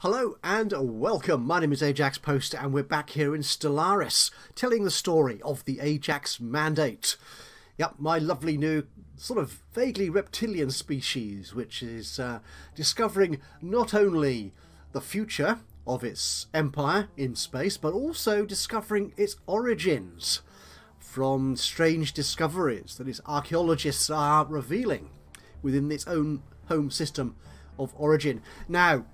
Hello and welcome. My name is Ajaxpost and we're back here in Stellaris telling the story of the Ajax Mandate. Yep, my lovely new sort of vaguely reptilian species which is discovering not only the future of its empire in space but also discovering its origins from strange discoveries that its archaeologists are revealing within its own home system of origin. Now,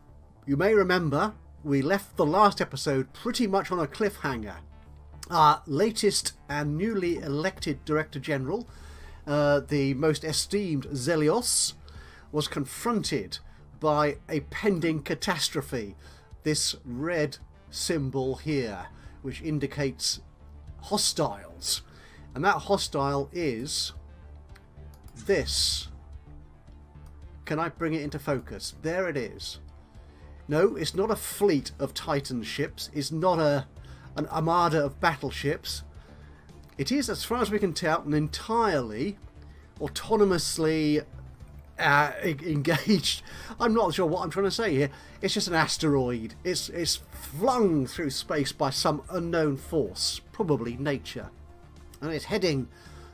you may remember we left the last episode pretty much on a cliffhanger. Our latest and newly elected Director General, the most esteemed Zelios, was confronted by a pending catastrophe. This red symbol here, which indicates hostiles. And that hostile is this. Can I bring it into focus? There it is. No, it's not a fleet of Titan ships. It's not an armada of battleships. It is, as far as we can tell, an entirely autonomously engaged. I'm not sure what I'm trying to say here. It's just an asteroid. It's flung through space by some unknown force, probably nature. And it's heading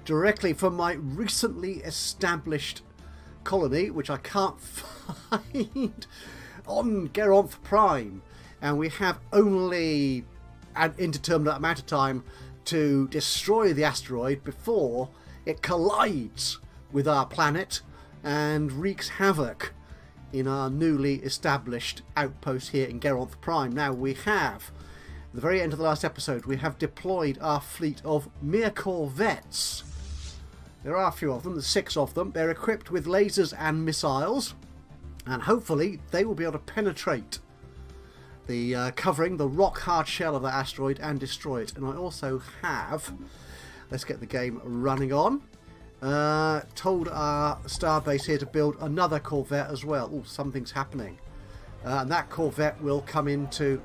directly for my recently established colony, which I can't find, on Geronth Prime, and we have only an indeterminate amount of time to destroy the asteroid before it collides with our planet and wreaks havoc in our newly established outpost here in Geronth Prime. Now we have, at the very end of the last episode, we have deployed our fleet of mere corvettes. There are a few of them, there's 6 of them. They're equipped with lasers and missiles, and hopefully they will be able to penetrate the covering, the rock hard shell of that asteroid and destroy it. And I also have, let's get the game running on, told our starbase here to build another corvette as well. Oh, something's happening. And that corvette will come into...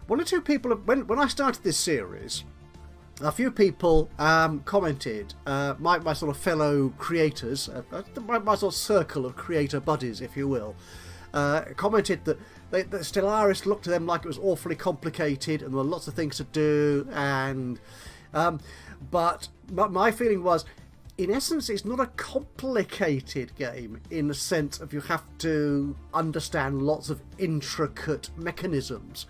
One or two people, when I started this series, a few people commented, my sort of fellow creators, my sort of circle of creator buddies, if you will, commented that Stellaris looked to them like it was awfully complicated and there were lots of things to do. And but my feeling was, in essence, it's not a complicated game in the sense of you have to understand lots of intricate mechanisms.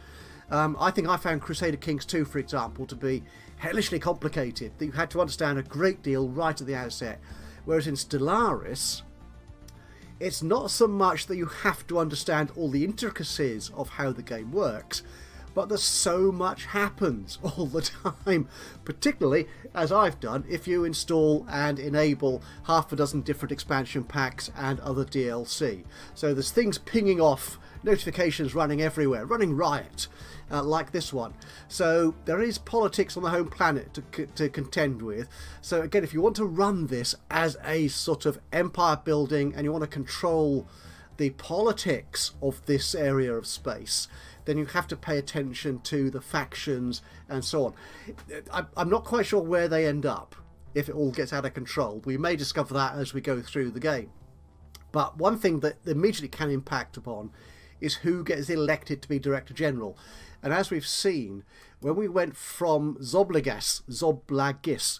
I think I found Crusader Kings 2, for example, to be hellishly complicated, that you had to understand a great deal right at the outset. Whereas in Stellaris, it's not so much that you have to understand all the intricacies of how the game works, but there's so much happens all the time, particularly, as I've done, if you install and enable half a dozen different expansion packs and other DLC. So there's things pinging off, notifications running everywhere, running riot, like this one. So there is politics on the home planet to contend with. So again, if you want to run this as a sort of empire building and you want to control the politics of this area of space, then you have to pay attention to the factions and so on. I'm not quite sure where they end up if it all gets out of control. We may discover that as we go through the game. But one thing that immediately can impact upon is who gets elected to be Director General. And as we've seen, when we went from Zoblagis,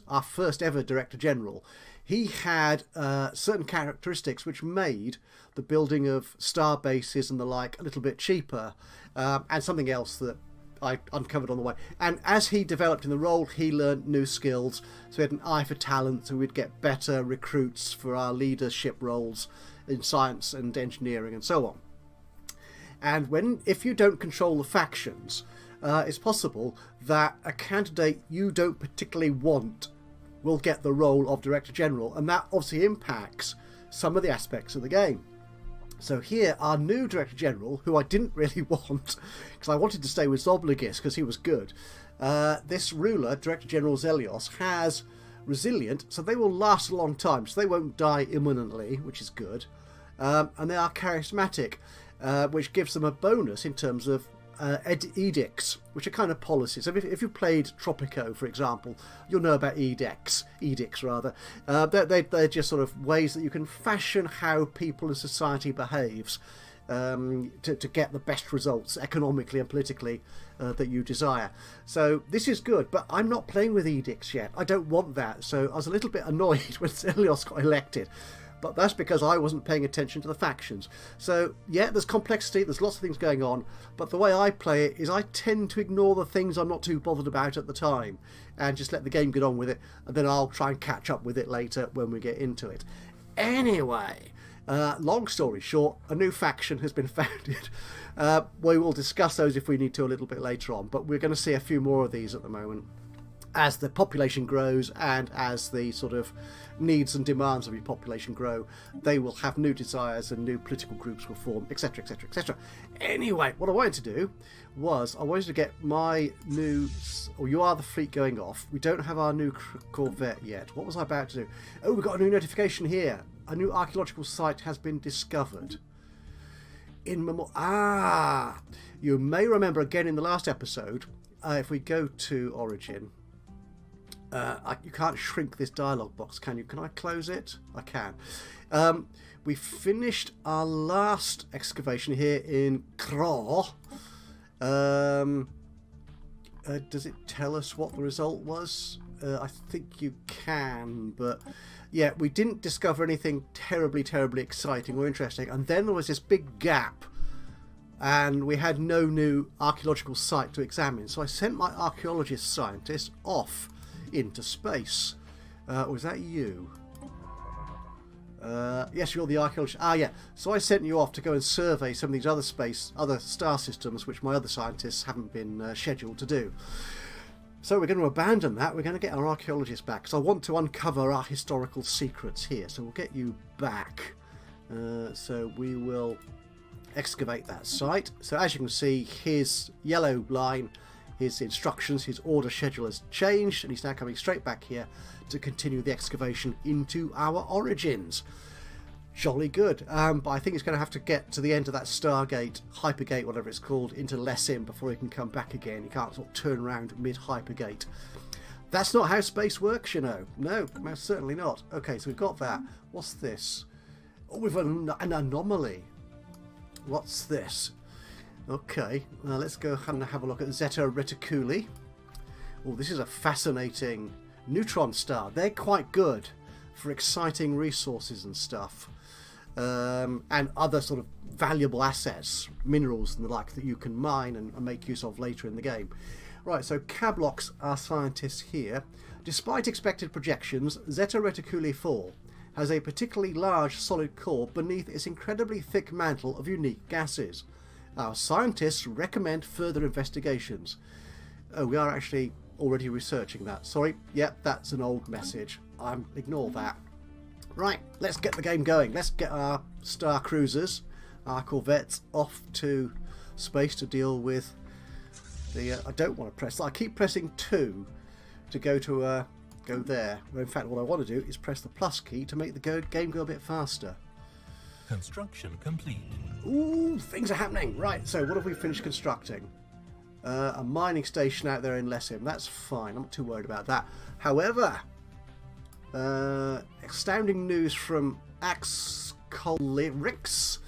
our first ever Director General, he had certain characteristics which made the building of star bases and the like a little bit cheaper, and something else that I uncovered on the way. And as he developed in the role, he learned new skills, so he had an eye for talent, so we'd get better recruits for our leadership roles in science and engineering and so on. And if you don't control the factions, it's possible that a candidate you don't particularly want will get the role of Director General, and that obviously impacts some of the aspects of the game. So here, our new Director General, who I didn't really want, because I wanted to stay with Zoblagis because he was good, this ruler, Director General Zelios, has resilient, so they will last a long time, so they won't die imminently, which is good, and they are charismatic, which gives them a bonus in terms of edicts, which are kind of policies. So if you played Tropico, for example, you'll know about edicts rather. They're just sort of ways that you can fashion how people in society behaves to get the best results economically and politically that you desire. So this is good, but I'm not playing with edicts yet. I don't want that. So I was a little bit annoyed when Stelios got elected, but that's because I wasn't paying attention to the factions. So yeah, there's complexity, there's lots of things going on, but the way I play it is I tend to ignore the things I'm not too bothered about at the time and just let the game get on with it, and then I'll try and catch up with it later when we get into it. Anyway, long story short, a new faction has been founded. We will discuss those if we need to a little bit later on, but we're going to see a few more of these at the moment as the population grows, and as the sort of needs and demands of your population grow. They will have new desires and new political groups will form, etc, etc, etc. Anyway, what I wanted to do was I wanted to get my new, or you are the fleet going off. We don't have our new corvette yet. What was I about to do? Oh, we've got a new notification here. A new archaeological site has been discovered. You may remember again in the last episode, if we go to Origin, you can't shrink this dialogue box, can you? Can I close it? I can. We finished our last excavation here in Sprawl. Does it tell us what the result was? I think you can, but yeah, we didn't discover anything terribly exciting or interesting, and then there was this big gap and we had no new archaeological site to examine, so I sent my archaeologist scientist off into space. Was that you? Yes, you're the archaeologist. Yeah. So I sent you off to go and survey some of these other star systems, which my other scientists haven't been scheduled to do. So we're going to abandon that. We're going to get our archaeologist back, because I want to uncover our historical secrets here. So we'll get you back. So we will excavate that site. So as you can see, his yellow line, his instructions, his order schedule has changed, and he's now coming straight back here to continue the excavation into our origins. Jolly good. But I think he's going to have to get to the end of that Stargate, Hypergate, whatever it's called, into Lessim before he can come back again. He can't sort of turn around mid-Hypergate. That's not how space works, you know. No, most certainly not. Okay, so we've got that. What's this? Oh, we've an anomaly. What's this? Okay, let's go and have a look at Zeta Reticuli. Oh, this is a fascinating neutron star. They're quite good for exciting resources and stuff, and other sort of valuable assets, minerals and the like, that you can mine and make use of later in the game. Right, so Cablox, our scientist here. Despite expected projections, Zeta Reticuli 4 has a particularly large solid core beneath its incredibly thick mantle of unique gases. Our scientists recommend further investigations. Oh, we are actually already researching that. Sorry, yep, that's an old message. Ignore that. Right, let's get the game going. Let's get our star cruisers, our corvettes, off to space to deal with the... I don't want to press... I keep pressing 2 to go to go there. In fact, what I want to do is press the plus key to make the game go a bit faster. Construction complete. Ooh, things are happening. Right, so what have we finished constructing? A mining station out there in Lessim. That's fine. I'm not too worried about that. However, astounding news from Ajaxpost.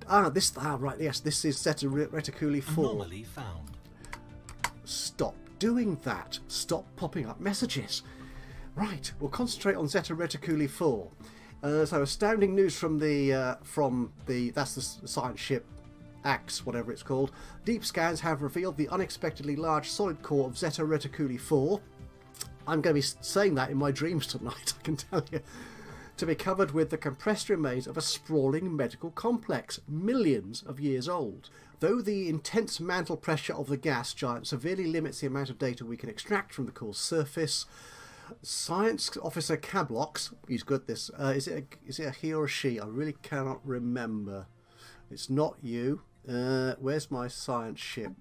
Right, yes, this is Zeta Reticuli 4. Anomaly found. Stop doing that. Stop popping up messages. Right, we'll concentrate on Zeta Reticuli 4. So astounding news from that's the science ship Ajax, whatever it's called. Deep scans have revealed the unexpectedly large solid core of Zeta Reticuli 4. I'm going to be saying that in my dreams tonight, I can tell you. To be covered with the compressed remains of a sprawling medical complex, millions of years old. Though the intense mantle pressure of the gas giant severely limits the amount of data we can extract from the core's surface, Science Officer Cablox, he's good this, is it a he or a she? I really cannot remember. It's not you. Where's my science ship?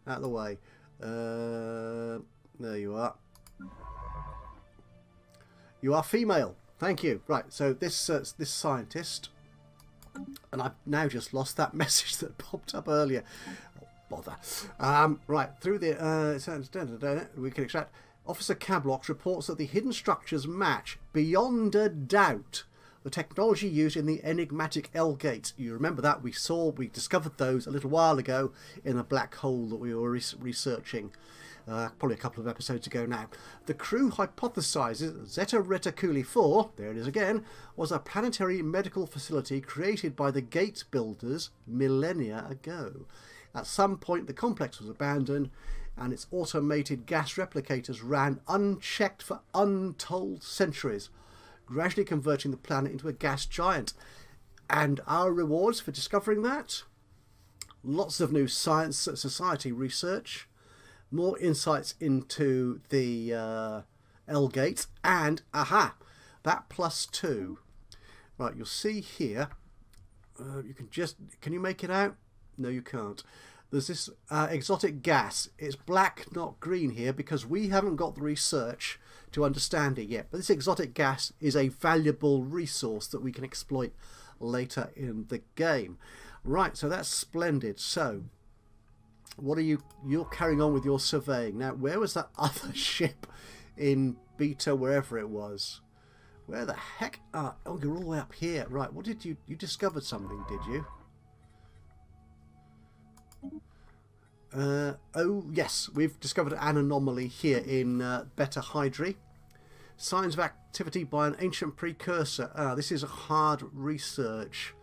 Out of the way. There you are. You are female. Thank you. Right, so this scientist, and I've now just lost that message that popped up earlier. Oh, bother. Right, through the we can extract. Officer Cablox reports that the hidden structures match beyond a doubt the technology used in the enigmatic L-gates. You remember that? We discovered those a little while ago in a black hole that we were researching. Probably a couple of episodes ago now. The crew hypothesizes Zeta Reticuli 4, there it is again, was a planetary medical facility created by the gate builders millennia ago. At some point the complex was abandoned and its automated gas replicators ran unchecked for untold centuries, gradually converting the planet into a gas giant. And our rewards for discovering that? Lots of new science society research, more insights into the L-gates, and aha, that +2. Right, you'll see here, can you make it out? No, you can't. There's this exotic gas. It's black, not green here, because we haven't got the research to understand it yet. But this exotic gas is a valuable resource that we can exploit later in the game. Right, so that's splendid. So what are you're carrying on with your surveying. Now, where was that other ship in beta, wherever it was? Where the heck are... Oh, you're all the way up here. Right, what did you discovered something, did you? Oh, yes, we've discovered an anomaly here in Beta Hydri. Signs of activity by an ancient precursor. This is hard research.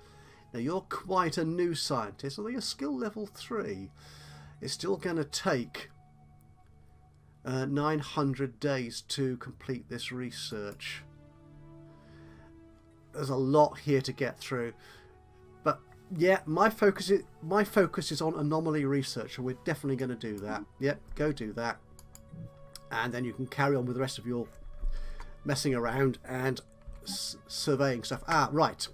Now, you're quite a new scientist, although you're skill level 3. It's still going to take 900 days to complete this research. There's a lot here to get through. But yeah, my focus is on anomaly research, and we're definitely going to do that. Yep, go do that. And then you can carry on with the rest of your messing around and surveying stuff. Right.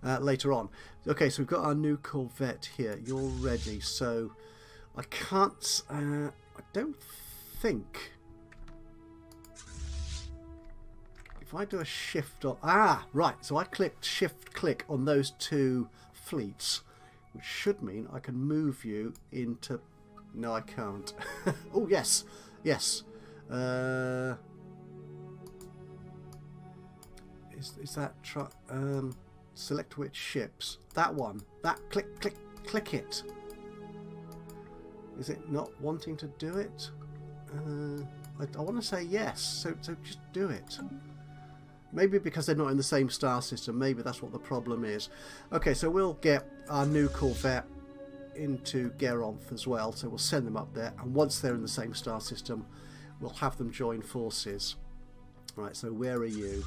Later on. Okay, so we've got our new Corvette here. You're ready. So I can't... I don't think... If I do a shift on... right. So I clicked shift-click on those two fleets, which should mean I can move you into... No, I can't. Oh, yes. Yes. Is that... select which ships. That one. That. Click it. Is it not wanting to do it? I want to say yes, so just do it. Maybe because they're not in the same star system, maybe that's what the problem is. Okay, so we'll get our new Corvette into Geronth as well, so we'll send them up there, and once they're in the same star system, we'll have them join forces. Right, so where are you?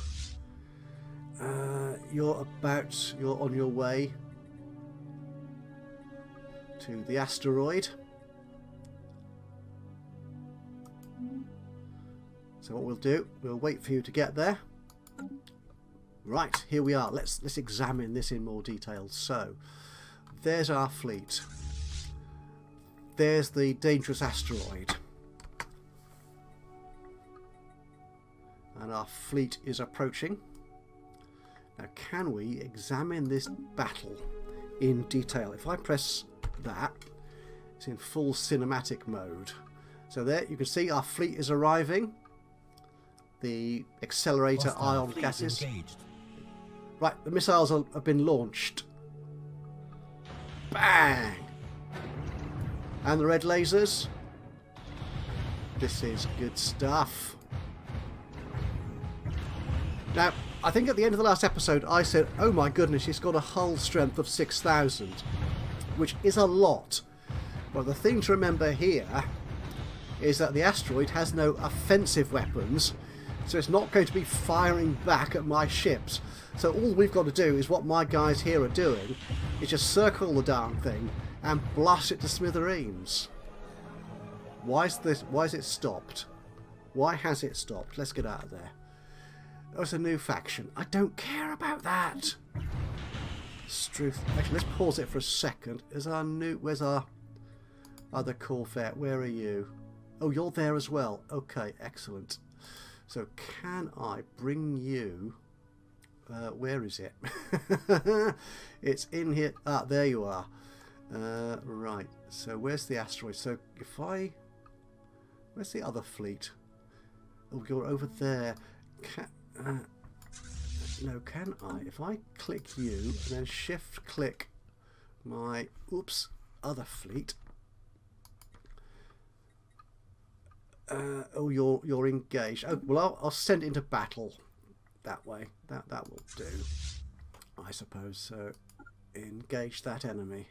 You're on your way to the asteroid. So what we'll do, we'll wait for you to get there. Right, here we are. Let's examine this in more detail. So, there's our fleet. There's the dangerous asteroid. And our fleet is approaching. Now, can we examine this battle in detail? If I press that, it's in full cinematic mode. So there, you can see our fleet is arriving. The accelerator ion gases. Engaged. Right, the missiles have been launched. Bang! And the red lasers. This is good stuff. Now, I think at the end of the last episode I said, oh my goodness, she's got a hull strength of 6,000, which is a lot. But the thing to remember here is that the asteroid has no offensive weapons, so it's not going to be firing back at my ships. So all we've got to do is what my guys here are doing, is just circle the darn thing and blast it to smithereens. Why is it stopped? Why has it stopped? Let's get out of there. Oh, it's a new faction. I don't care about that. Struth. Actually, let's pause it for a second. Where's our other Corvette? Where are you? Oh, you're there as well. Okay, excellent. So can I bring you... where is it? It's in here. There you are. Right. So where's the asteroid? So if I... Where's the other fleet? Oh, you're over there. No, can I? If I click you and then shift click my other fleet. Oh, you're engaged. Oh, well, I'll send it into battle that way. That will do, I suppose. So engage that enemy.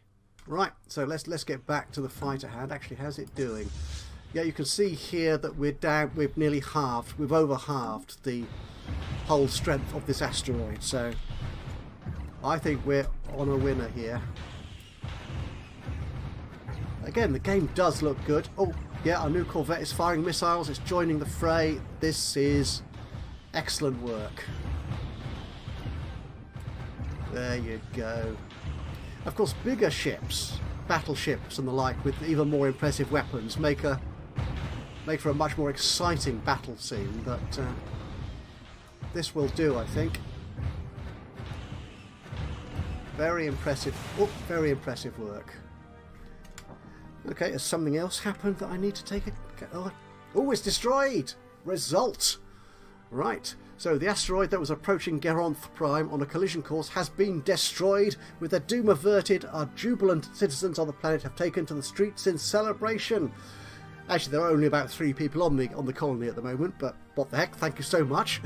Right. So let's get back to the fight at hand. Actually, how's it doing? Yeah, you can see here that we're down. We've nearly halved. We've over halved the hull strength of this asteroid. So I think we're on a winner here. Again, the game does look good. Oh, yeah, our new Corvette is firing missiles. It's joining the fray. This is excellent work. There you go. Of course, bigger ships, battleships and the like, with even more impressive weapons, make for a much more exciting battle scene. But this will do, I think. Very impressive. Oh, very impressive work. Okay, has something else happened that I need to take a... Oh, it's destroyed! Result! Right, so the asteroid that was approaching Geronth Prime on a collision course has been destroyed. With their doom averted, our jubilant citizens on the planet have taken to the streets in celebration. Actually, there are only about 3 people on the colony at the moment, but what the heck, thank you so much.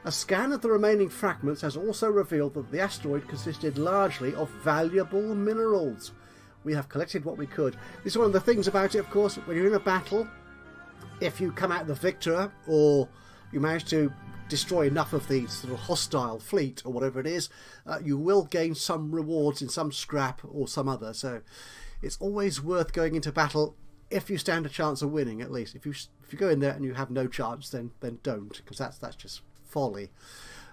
A scan of the remaining fragments has also revealed that the asteroid consisted largely of valuable minerals. We have collected what we could. This is one of the things about it, of course, when you're in a battle, if you come out the victor, or you manage to destroy enough of the sort of hostile fleet, or whatever it is, you will gain some rewards in some scrap or some other. So it's always worth going into battle if you stand a chance of winning, at least. If you go in there and you have no chance, then don't, because that's just folly.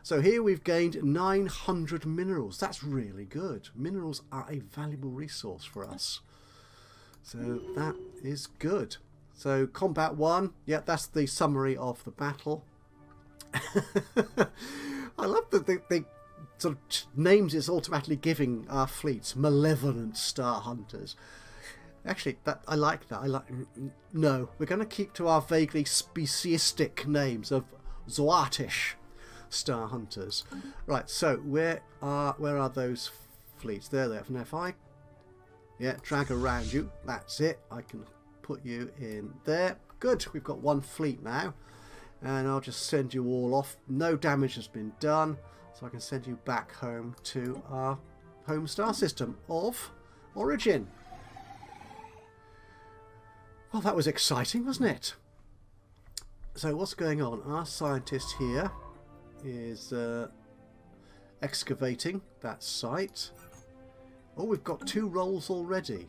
So here we've gained 900 minerals. That's really good. Minerals are a valuable resource for us. So that is good. So combat 1. Yeah, that's the summary of the battle. I love that the sort of names it's automatically giving our fleets. Malevolent Star Hunters. Actually, I like that. No, we're going to keep to our vaguely speciesistic names of Zoatish Star Hunters. Right, so where are those fleets? There. Now if I drag around you, that's it. I can put you in there. Good, we've got 1 fleet now, and I'll just send you all off. No damage has been done, so I can send you back home to our home star system of origin. Well, that was exciting, wasn't it? So what's going on? Our scientist here is excavating that site. Oh, we've got 2 rolls already.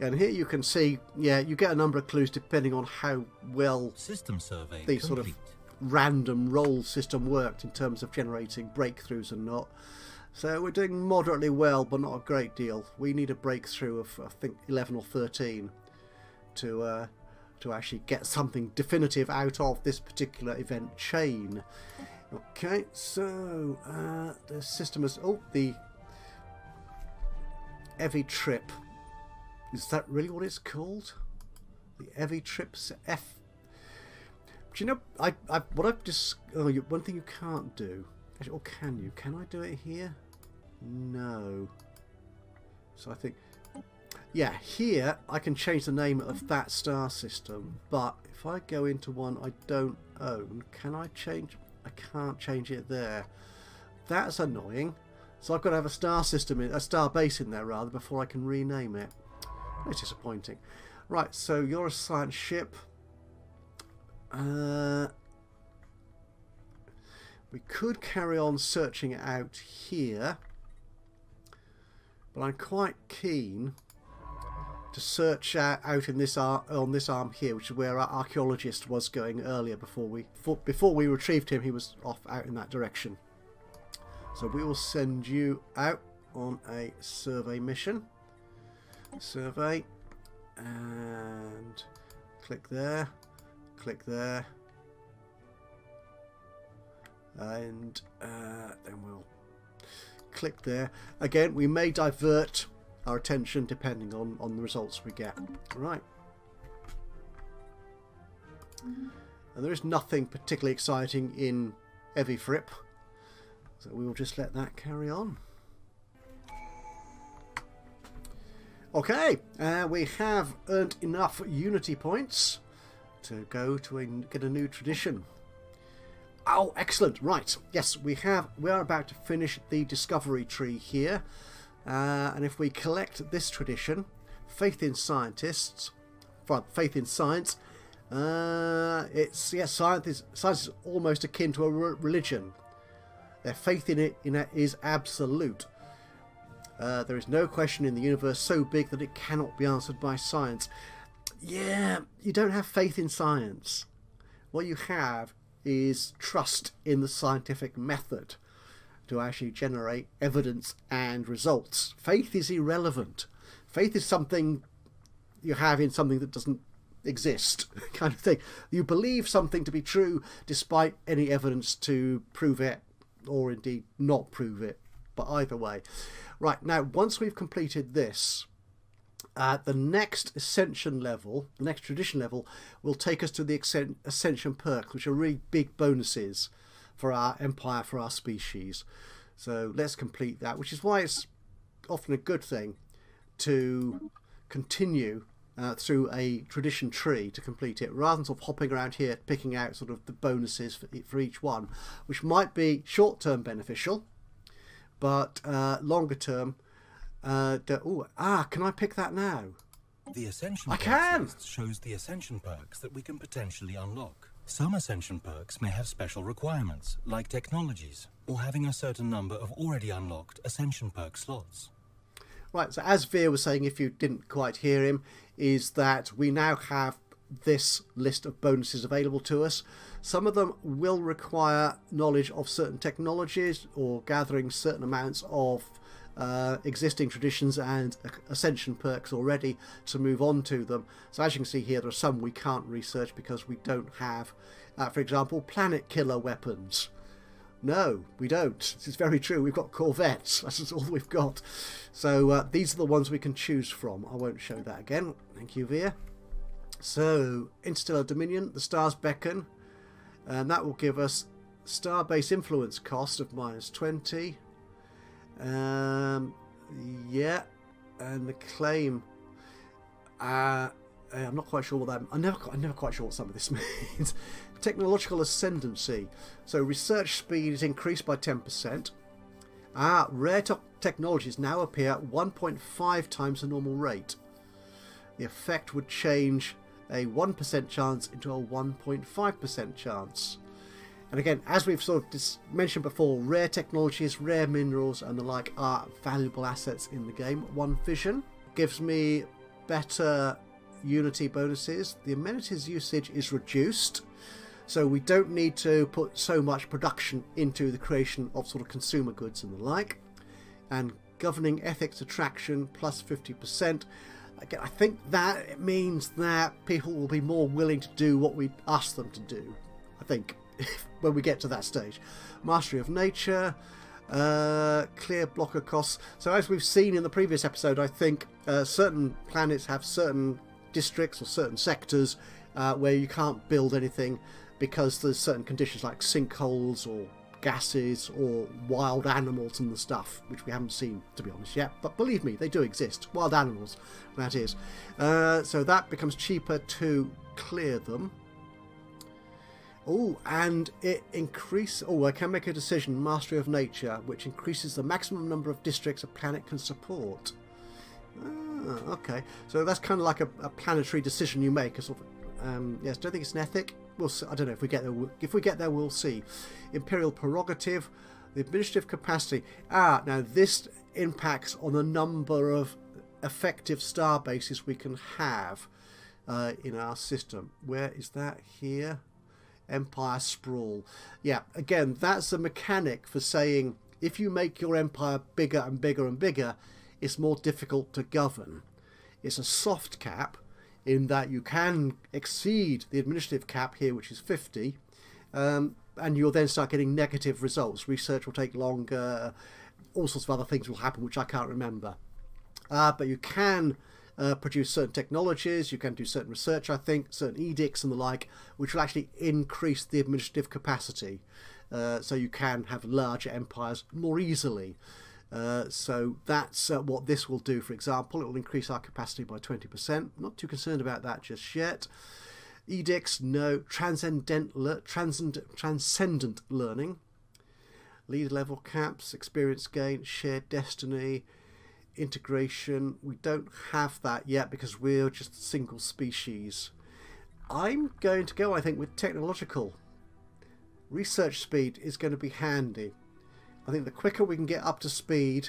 And here you can see, yeah, you get a number of clues depending on how well System survey the sort of random roll system worked in terms of generating breakthroughs and not. So we're doing moderately well, but not a great deal. We need a breakthrough of, I think, 11 or 13 to actually get something definitive out of this particular event chain. Okay, so the system is... Oh, the Heavy Trip. Is that really what it's called? The Heavy Trips F... Do you know, what I've just... Oh, one thing you can't do... Actually, or can you? Can I do it here? No. So I think... Yeah, here I can change the name of that star system, but if I go into one I don't own, can I change? I can't change it there. That's annoying. So I've got to have a star system, a star base in there rather, before I can rename it. It's disappointing. Right, so you're a science ship. We could carry on searching it out here, but I'm quite keen to search out in this on this arm here, which is where our archaeologist was going earlier. Before we retrieved him, he was off out in that direction. So we will send you out on a survey mission. Survey, and click there, and then we'll click there. Again, we may divert our attention depending on the results we get. Right. And there is nothing particularly exciting in Evifrip, so we will just let that carry on. Okay, we have earned enough Unity points to go to get a new tradition. Oh, excellent! Right, yes, we are about to finish the discovery tree here, and if we collect this tradition, faith in scientists, faith in science. Science is almost akin to a religion. Their faith in it is absolute. There is no question in the universe so big that it cannot be answered by science. Yeah, you don't have faith in science. What you have is trust in the scientific method to actually generate evidence and results. Faith is irrelevant. Faith is something you have in something that doesn't exist, kind of thing. You believe something to be true despite any evidence to prove it, or indeed not prove it, but either way. Right, now once we've completed this, the next Ascension level, the next tradition level, will take us to the Ascension Perks, which are really big bonuses for our empire, for our species. So let's complete that, which is why it's often a good thing to continue through a tradition tree to complete it, rather than sort of hopping around here picking out sort of the bonuses for each one, which might be short-term beneficial, but longer term. Can I pick that now? The Ascension I Perks can! list shows the Ascension Perks that we can potentially unlock. Some Ascension Perks may have special requirements, like technologies, or having a certain number of already unlocked Ascension Perk slots. Right, so as Veer was saying, if you didn't quite hear him, is that we now have this list of bonuses available to us. Some of them will require knowledge of certain technologies or gathering certain amounts of existing traditions and Ascension Perks already to move on to them. So as you can see here, there are some we can't research because we don't have, for example, planet killer weapons. No, we don't. This is very true. We've got corvettes. That's all we've got. So these are the ones we can choose from. I won't show that again. Thank you, Veer. So, Interstellar Dominion, the stars beckon, and that will give us star-based influence cost of -20. Yeah, and the claim. I'm not quite sure what that. I'm never quite sure what some of this means. Technological ascendancy. So research speed is increased by 10%. Rare technologies now appear at 1.5 times the normal rate. The effect would change a 1% chance into a 1.5% chance. And again, as we've sort of mentioned before, rare technologies, rare minerals and the like are valuable assets in the game. One vision gives me better Unity bonuses. The amenities usage is reduced, so we don't need to put so much production into the creation of sort of consumer goods and the like. And governing ethics attraction plus 50%. Again, I think that it means that people will be more willing to do what we ask them to do, I think, when we get to that stage. Mastery of nature, clear blocker costs. So as we've seen in the previous episode, I think certain planets have certain districts or certain sectors where you can't build anything because there's certain conditions like sinkholes or gases or wild animals and the stuff, which we haven't seen, to be honest, yet. But believe me, they do exist. Wild animals, that is. So that becomes cheaper to clear them. Oh, and it increases... Oh, I can make a decision, Mastery of Nature, which increases the maximum number of districts a planet can support. Okay. So that's kind of like a planetary decision you make. A sort of, yes, don't think it's an ethic. We'll see. I don't know if we get there. If we get there, we'll see. Imperial prerogative, the administrative capacity. Now this impacts on the number of effective star bases we can have in our system. Where is that? Here. Empire sprawl. Yeah, again, that's a mechanic for saying if you make your empire bigger and bigger and bigger, it's more difficult to govern. It's a soft cap in that you can exceed the administrative cap here, which is 50, and you'll then start getting negative results. Research will take longer, all sorts of other things will happen which I can't remember. But you can produce certain technologies. You can do certain research, I think, certain edicts and the like, which will actually increase the administrative capacity. So you can have larger empires more easily. So that's what this will do, for example. It will increase our capacity by 20%. Not too concerned about that just yet. Edicts, no. Transcendent learning. Lead level caps, experience gain, shared destiny, integration. We don't have that yet because we're just a single species. I'm going to go, I think, with technological. Research speed is going to be handy. I think the quicker we can get up to speed,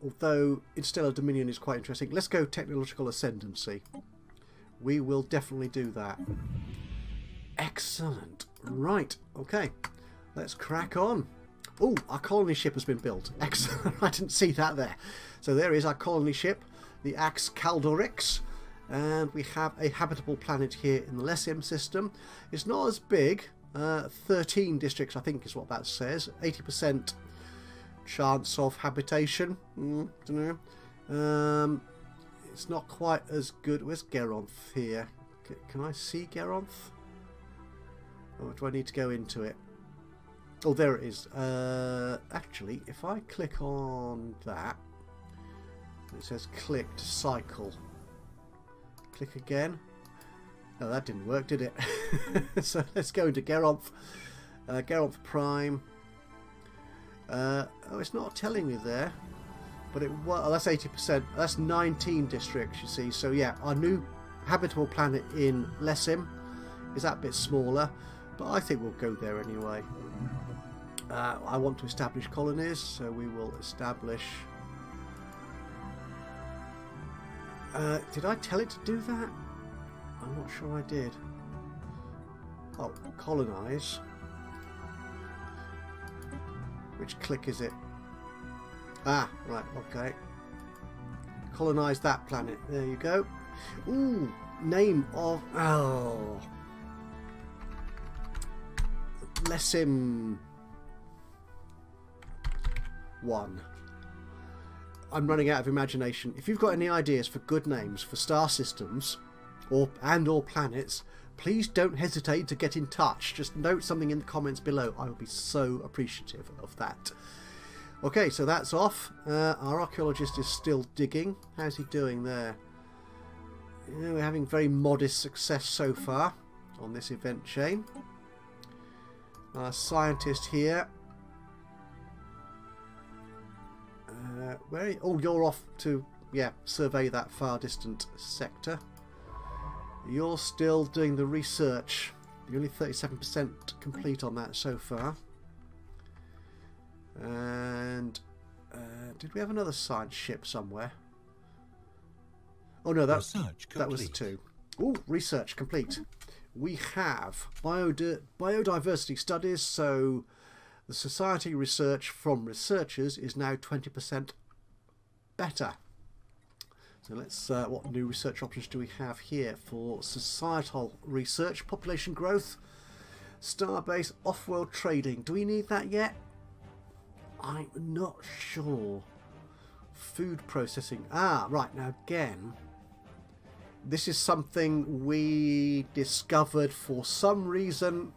although Interstellar Dominion is quite interesting. Let's go technological ascendancy. We will definitely do that. Excellent. Right, okay. Let's crack on. Oh, our colony ship has been built. Excellent. I didn't see that there. So there is our colony ship, the Ajaxpost. And we have a habitable planet here in the Lessim system. It's not as big. 13 districts, I think, is what that says. 80% chance of habitation. Don't know. It's not quite as good. Where's Geronth here? Can I see Geronth? Or do I need to go into it? Oh, there it is. Actually, if I click on that, it says click to cycle. Click again. No, that didn't work, did it? So let's go into Geronth. Geronth Prime. Oh, it's not telling me there. But it was. Oh, that's 80%. That's 19 districts, you see. So yeah, our new habitable planet in Lessim is that bit smaller. But I think we'll go there anyway. I want to establish colonies, so we will establish... did I tell it to do that? I'm not sure I did. Oh, colonize. Which click is it? Ah, right, okay. Colonize that planet. There you go. Ooh, name of... Oh. Lessim 1. I'm running out of imagination. If you've got any ideas for good names for star systems or planets, please don't hesitate to get in touch. Just note something in the comments below. I will be so appreciative of that. Okay, so that's off. Our archaeologist is still digging. How's he doing there? Yeah, we're having very modest success so far on this event chain. Our scientist here. Oh, you're off to survey that far distant sector. You're still doing the research. You're only 37% complete on that so far. And did we have another science ship somewhere? Oh no, that was the 2. Oh, research complete. We have biodiversity studies, so the society research from researchers is now 20% better. So let's, what new research options do we have here for societal research? Population growth, starbase, off-world trading. Do we need that yet? I'm not sure. Food processing. Ah, right, now again, this is something we discovered for some reason.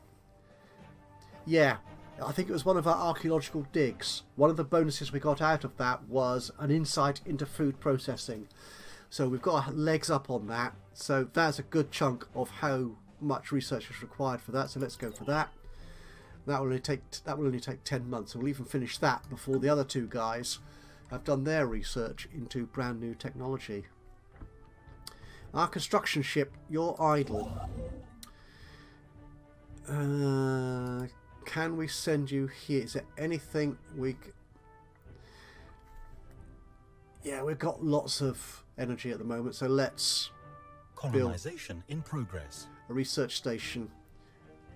Yeah, I think it was one of our archaeological digs. One of the bonuses we got out of that was an insight into food processing. So we've got our legs up on that. So that's a good chunk of how much research is required for that. So let's go for that. That will only take 10 months. So we'll even finish that before the other 2 guys have done their research into brand new technology. Our construction ship, you're idle. Can we send you here? Is there anything we... Yeah, we've got lots of energy at the moment, so let's colonization in progress. A research station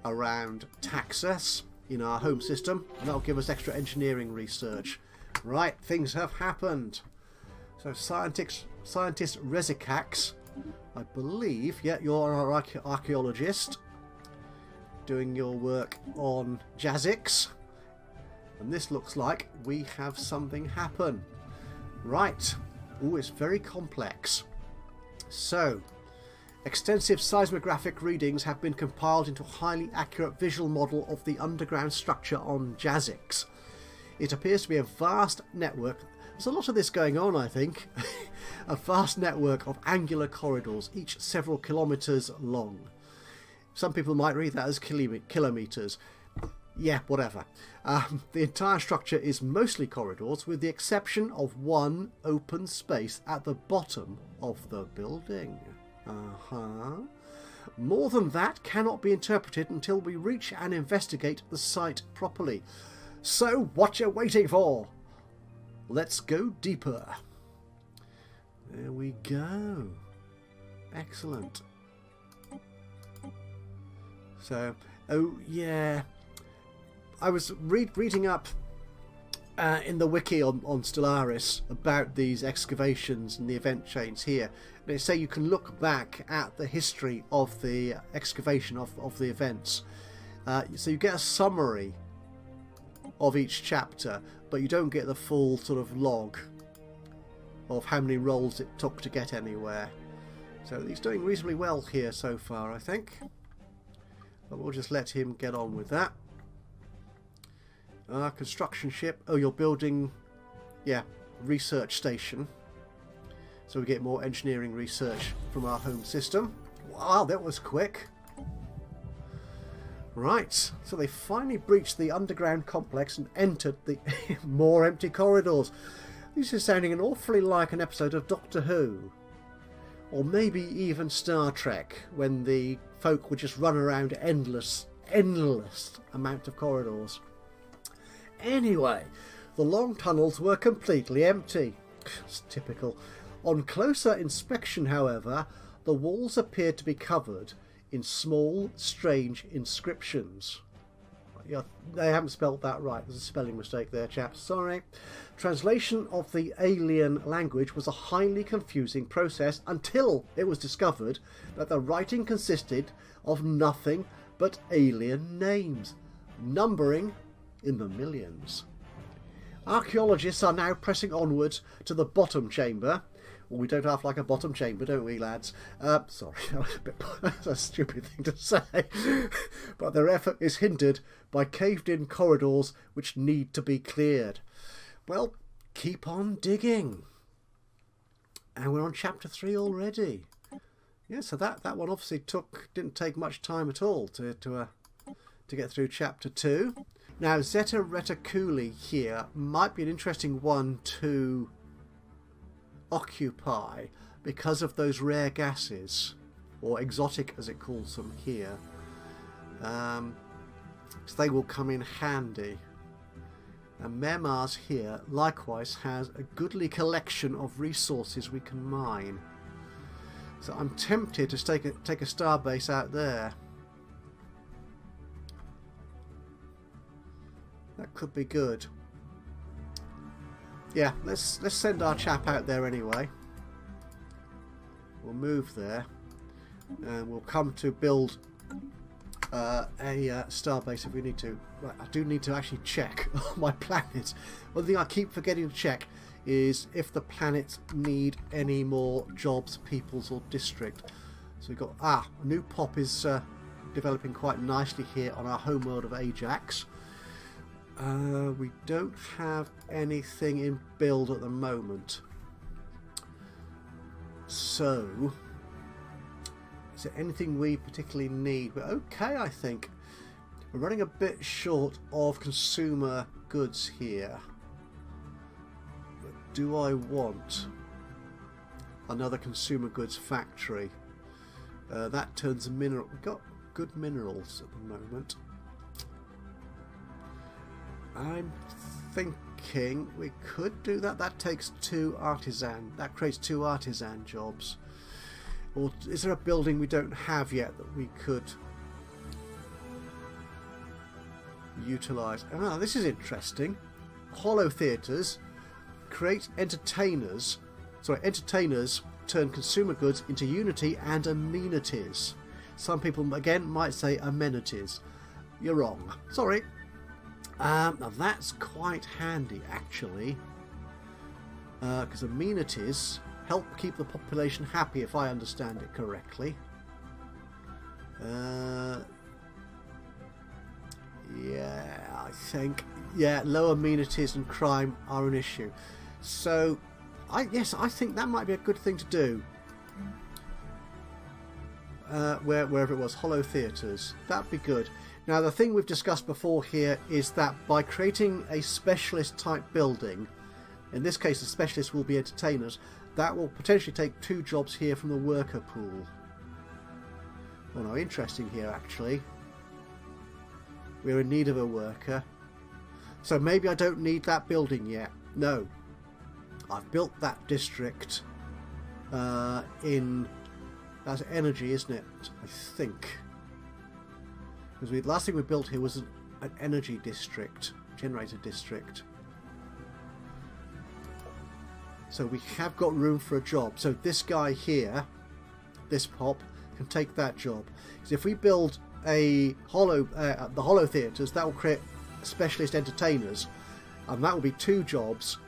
around Taxus in our home system, and that'll give us extra engineering research. Right, things have happened. So scientist Resikax, I believe, yeah, you're our archaeologist doing your work on Ajax, and this looks like we have something happen. Right, Oh, it's very complex. So, extensive seismographic readings have been compiled into a highly accurate visual model of the underground structure on Ajax. It appears to be a vast network. There's a lot of this going on, I think. A vast network of angular corridors, each several kilometres long. Some people might read that as kilometres. Yeah, whatever. The entire structure is mostly corridors, with the exception of one open space at the bottom of the building. More than that cannot be interpreted until we reach and investigate the site properly. So, what you waiting for? Let's go deeper. There we go. Excellent. So, oh yeah, I was reading up in the wiki on Stellaris about these excavations and the event chains here. They say you can look back at the history of the excavation of the events. So you get a summary of each chapter, but you don't get the full sort of log of how many rolls it took to get anywhere. So he's doing reasonably well here so far, I think. But we'll just let him get on with that. Construction ship. Oh, you're building, yeah, research station. So we get more engineering research from our home system. Wow, that was quick. Right, so they finally breached the underground complex and entered the more empty corridors. This is sounding an awfully like an episode of Doctor Who. Or maybe even Star Trek, when the folk would just run around endless amount of corridors. Anyway, the long tunnels were completely empty. It's typical. On closer inspection, however, the walls appeared to be covered in small, strange inscriptions. Yeah, they haven't spelt that right. There's a spelling mistake there, chaps. Sorry. Translation of the alien language was a highly confusing process until it was discovered that the writing consisted of nothing but alien names, numbering in the millions. Archaeologists are now pressing onwards to the bottom chamber. Well, we don't have like a bottom chamber, don't we, lads? Sorry, that's a stupid thing to say. But their effort is hindered by caved-in corridors which need to be cleared. Well, keep on digging. And we're on chapter 3 already. Yeah, so that one obviously didn't take much time at all to get through chapter 2. Now, Zeta Reticuli here might be an interesting one to occupy because of those rare gases, or exotic as it calls them here. So they will come in handy. And Mare Mars here likewise has a goodly collection of resources we can mine. So I'm tempted to take a starbase out there. That could be good. Yeah, let's send our chap out there anyway. We'll move there, and we'll come to build a starbase if we need to. Right, I do need to actually check my planets. One thing I keep forgetting to check is if the planets need any more jobs, peoples, or district. So we've got a new pop is developing quite nicely here on our home world of Ajax. We don't have anything in build at the moment. So, is there anything we particularly need? But okay, I think. We're running a bit short of consumer goods here. But do I want another consumer goods factory? That turns mineral. We've got good minerals at the moment. I'm thinking we could do that. That takes 2 artisan. That creates 2 artisan jobs. Or is there a building we don't have yet that we could utilise? Ah, this is interesting. Hollow theatres create entertainers. Sorry, entertainers turn consumer goods into unity and amenities. Some people again might say amenities. You're wrong. Sorry. Now that's quite handy, actually. because amenities help keep the population happy, if I understand it correctly. Yeah, I think, yeah, low amenities and crime are an issue. So, yes, I think that might be a good thing to do. Wherever it was, hollow theatres, that'd be good. Now, the thing we've discussed before here is that by creating a specialist type building, in this case the specialists will be entertainers, that will potentially take 2 jobs here from the worker pool. Oh no, interesting here actually. We're in need of a worker. So maybe I don't need that building yet. No. I've built that district in... That's energy, isn't it? I think. Because the last thing we built here was an energy district. Generator district. So we have got room for a job. So this guy here, this pop, can take that job. Because if we build a hollow, the hollow theatres, that will create specialist entertainers, and that will be 2 jobs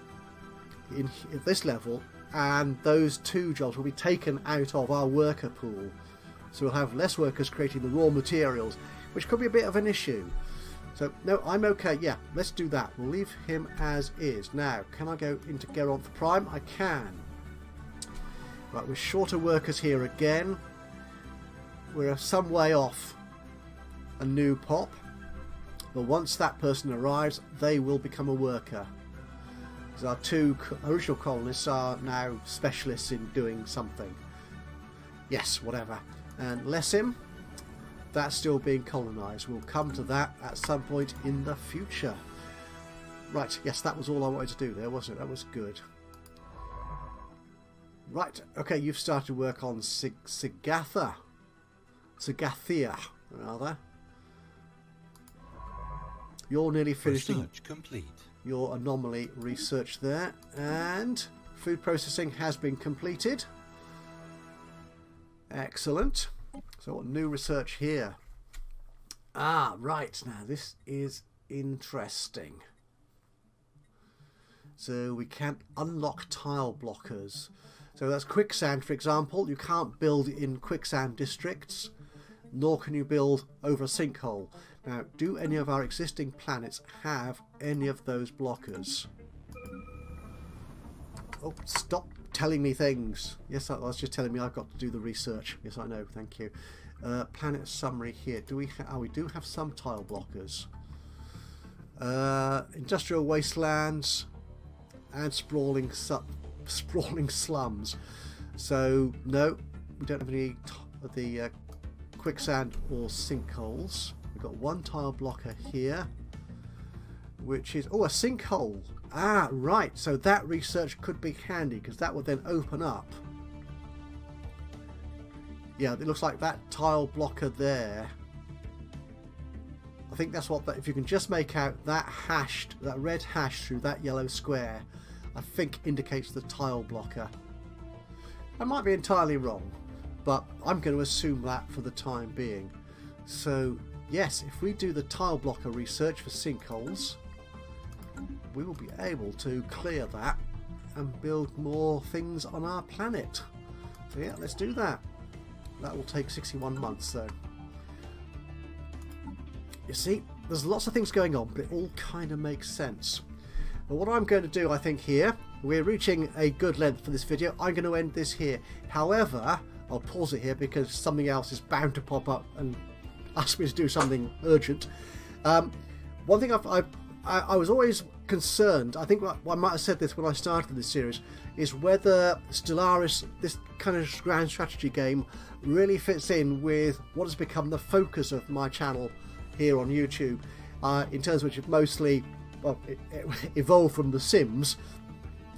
at this level, and those 2 jobs will be taken out of our worker pool. So we'll have less workers creating the raw materials, which could be a bit of an issue. So no, I'm okay. Yeah, let's do that. We'll leave him as is. Now, can I go into Geronth Prime? I can. Right, we're shorter workers here again. We're some way off a new pop, but once that person arrives, they will become a worker. Because our 2 original colonists are now specialists in doing something. Yes, whatever. And Lessim, that's still being colonised. We'll come to that at some point in the future. Right, yes, that was all I wanted to do there, wasn't it? That was good. Right, okay, you've started work on Sagathia, rather. You're nearly finished. Research complete. Your anomaly research there, and food processing has been completed. Excellent. So what new research here? Ah, right. Now this is interesting. So we can unlock tile blockers. So that's quicksand, for example. You can't build in quicksand districts, nor can you build over a sinkhole. Now, do any of our existing planets have any of those blockers? Oh, stop telling me things. Yes, I was just telling me I've got to do the research. Yes, I know. Thank you. Planet summary here. Do we? We do have some tile blockers. Industrial wastelands and sprawling slums. So no, we don't have any of the quicksand or sinkholes. We've got 1 tile blocker here, which is, oh, a sinkhole. Ah, right. So that research could be handy, because that would then open up. Yeah, it looks like that tile blocker there. I think that's what that, if you can just make out that hashed, that red hash through that yellow square, I think indicates the tile blocker. I might be entirely wrong, but I'm going to assume that for the time being. So yes, if we do the tile blocker research for sinkholes, we will be able to clear that and build more things on our planet. So yeah, let's do that. That will take 61 months though. You see, there's lots of things going on, but it all kind of makes sense. But what I'm going to do, I think here, we're reaching a good length for this video. I'm going to end this here. However, I'll pause it here because something else is bound to pop up and ask me to do something urgent. One thing I was always concerned, I think I might have said this when I started this series, is whether Stellaris, this kind of grand strategy game, really fits in with what has become the focus of my channel here on YouTube, in terms of which it mostly, well, it evolved from The Sims,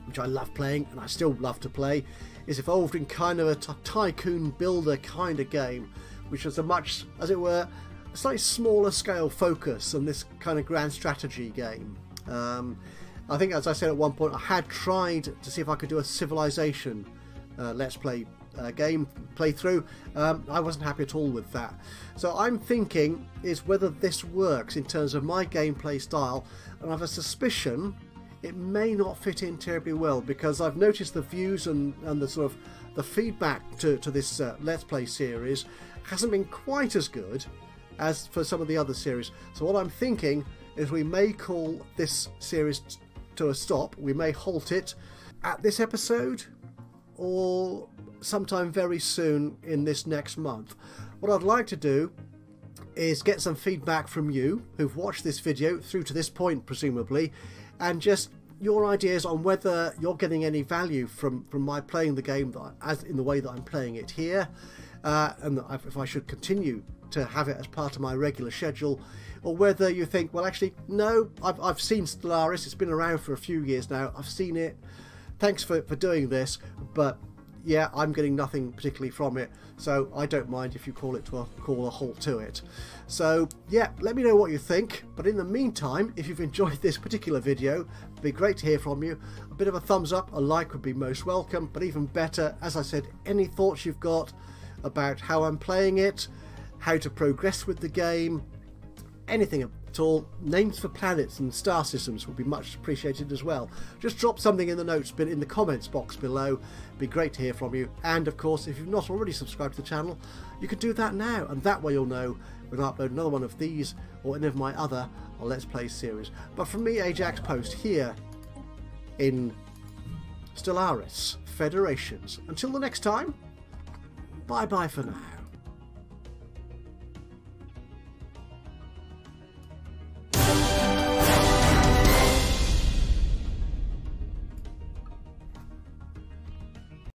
which I love playing and I still love to play. It's evolved in kind of a tycoon builder kind of game, which was a much, as it were, a slightly smaller scale focus on this kind of grand strategy game. I think, as I said at one point, I had tried to see if I could do a Civilization Let's Play game playthrough. I wasn't happy at all with that. So I'm thinking is whether this works in terms of my gameplay style, and I have a suspicion it may not fit in terribly well, because I've noticed the views and the sort of the feedback to this Let's Play series hasn't been quite as good as for some of the other series. So what I'm thinking is we may call this series to a stop. We may halt it at this episode or sometime very soon in this next month. What I'd like to do is get some feedback from you who've watched this video through to this point, presumably, and just your ideas on whether you're getting any value from my playing the game as in the way that I'm playing it here, and if I should continue to have it as part of my regular schedule, or whether you think, well, actually, no, I've seen Stellaris, it's been around for a few years now, I've seen it, thanks for doing this, but yeah, I'm getting nothing particularly from it, so I don't mind if you call a halt to it. So yeah, let me know what you think, but in the meantime, if you've enjoyed this particular video, it'd be great to hear from you. A bit of a thumbs up, a like would be most welcome, but even better, as I said, any thoughts you've got about how I'm playing it, how to progress with the game, anything at all, names for planets and star systems would be much appreciated as well. Just drop something in the notes, but in the comments box below. It'd be great to hear from you. And of course, if you've not already subscribed to the channel, you can do that now, and that way you'll know when I upload another one of these or any of my other Let's Play series. But from me, Ajaxpost, here in Stellaris Federations. Until the next time, bye bye for now.